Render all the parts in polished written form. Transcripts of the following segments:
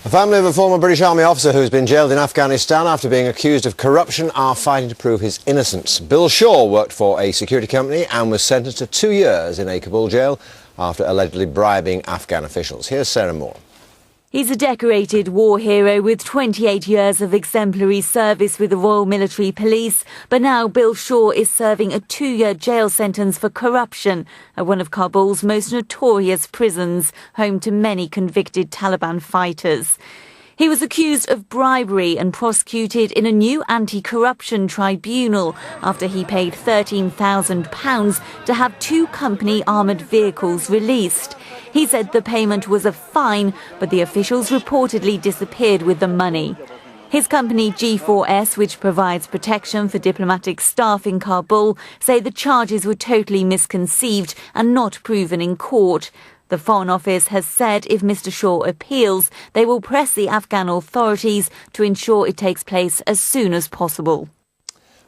The family of a former British Army officer who's been jailed in Afghanistan after being accused of corruption are fighting to prove his innocence. Bill Shaw worked for a security company and was sentenced to 2 years in a Kabul jail after allegedly bribing Afghan officials. Here's Sarah Moore. He's a decorated war hero with 28 years of exemplary service with the Royal Military Police. But now Bill Shaw is serving a 2-year jail sentence for corruption at one of Kabul's most notorious prisons, home to many convicted Taliban fighters. He was accused of bribery and prosecuted in a new anti-corruption tribunal after he paid £13,000 to have 2 company armoured vehicles released. He said the payment was a fine, but the officials reportedly disappeared with the money. His company G4S, which provides protection for diplomatic staff in Kabul, say the charges were totally misconceived and not proven in court. The Foreign Office has said if Mr. Shaw appeals, they will press the Afghan authorities to ensure it takes place as soon as possible.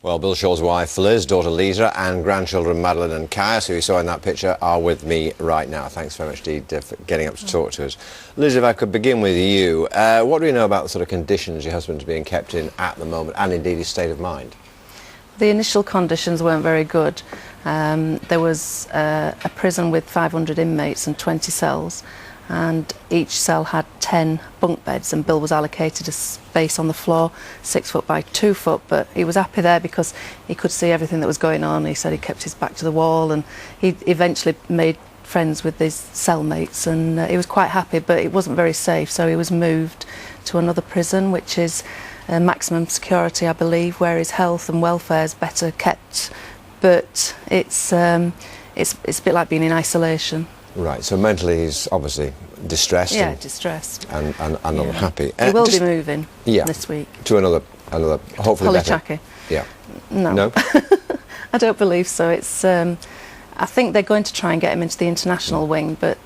Well, Bill Shaw's wife Liz, daughter Lisa and grandchildren Madeline and Caius, who you saw in that picture, are with me right now. Thanks very much indeed for getting up to talk to us. Liz, if I could begin with you, what do you know about the sort of conditions your husband's being kept in at the moment and indeed his state of mind? The initial conditions weren't very good. There was a prison with 500 inmates and 20 cells, and each cell had 10 bunk beds, and Bill was allocated a space on the floor 6 foot by 2 foot, but he was happy there because he could see everything that was going on. He said he kept his back to the wall, and he eventually made friends with his cellmates, and he was quite happy, but it wasn't very safe, so he was moved to another prison, which is maximum security, I believe, where his health and welfare is better kept, but it's a bit like being in isolation. Right, so mentally he's obviously distressed. Yeah, distressed. And unhappy. He will be moving this week. To another hopefully better. Polychaki. Yeah. No? I don't believe so. It's I think they're going to try and get him into the international wing, but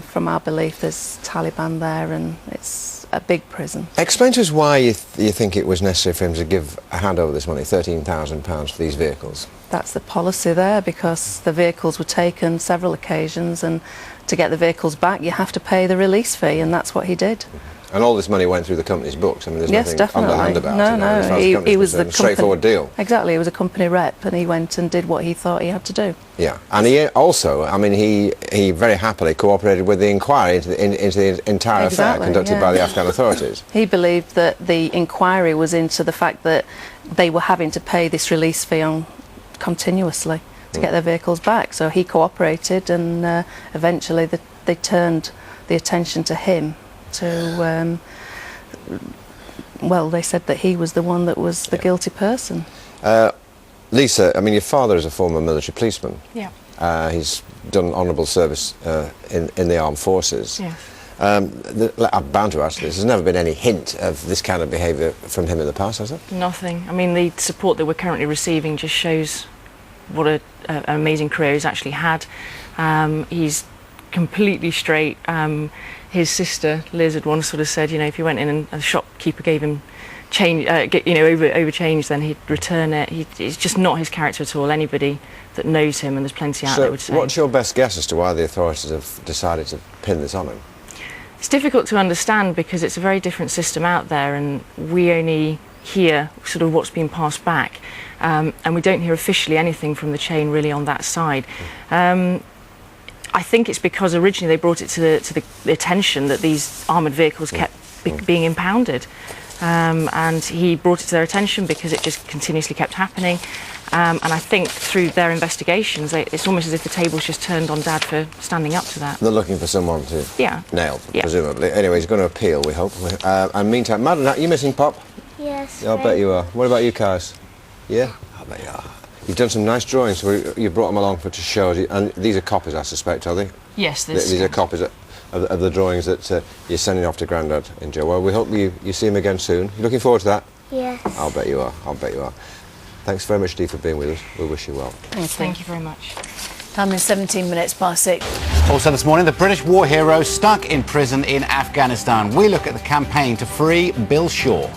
from our belief there's Taliban there and it's a big prison. Explain to us why you think it was necessary for him to give a hand over this money, £13,000 for these vehicles. That's the policy there, because the vehicles were taken several occasions, and to get the vehicles back you have to pay the release fee, and that's what he did. And all this money went through the company's books. I mean, there's nothing underhand about it. No, he was the straightforward deal. Exactly, he was a company rep, and he went and did what he thought he had to do. Yeah, and he also, I mean, he very happily cooperated with the inquiry into the entire affair conducted by the Afghan authorities. He believed that the inquiry was into the fact that they were having to pay this release fee on continuously to get their vehicles back. So he cooperated, and eventually they turned the attention to him. Well, they said that he was the one that was the guilty person. Lisa, I mean, your father is a former military policeman. Yeah. He's done honourable service in the armed forces. Yeah. I'm bound to ask this. There's never been any hint of this kind of behaviour from him in the past, has there? Nothing. I mean, the support that we're currently receiving just shows what an amazing career he's actually had. He's completely straight. His sister Liz had once sort of said, you know, if you went in and a shopkeeper gave him change, over change, then he'd return it. It's just not his character at all. Anybody that knows him, and there's plenty out there, would say. So what's your best guess as to why the authorities have decided to pin this on him? It's difficult to understand because it's a very different system out there, and we only hear sort of what's been passed back, and we don't hear officially anything from the chain really on that side. I think it's because originally they brought it to the attention that these armoured vehicles kept being impounded, and he brought it to their attention because it just continuously kept happening, and I think through their investigations it's almost as if the tables just turned on Dad for standing up to that. They're looking for someone to nail, presumably. Anyway, he's going to appeal, we hope. And meantime, Madeline, are you missing Pop? Yes. I'll bet you are. What about you, Caius? Yeah? I bet you are. You've done some nice drawings, so you brought them along to show us, and these are copies, I suspect, are they? Yes, these are copies of the drawings that you're sending off to Grandad in jail. Well, we hope you see him again soon. You looking forward to that? Yes. I'll bet you are. I'll bet you are. Thanks very much, Dee, for being with us. We wish you well. Thank you very much. Time is 17 minutes past 6. Also this morning, the British war hero stuck in prison in Afghanistan. We look at the campaign to free Bill Shaw.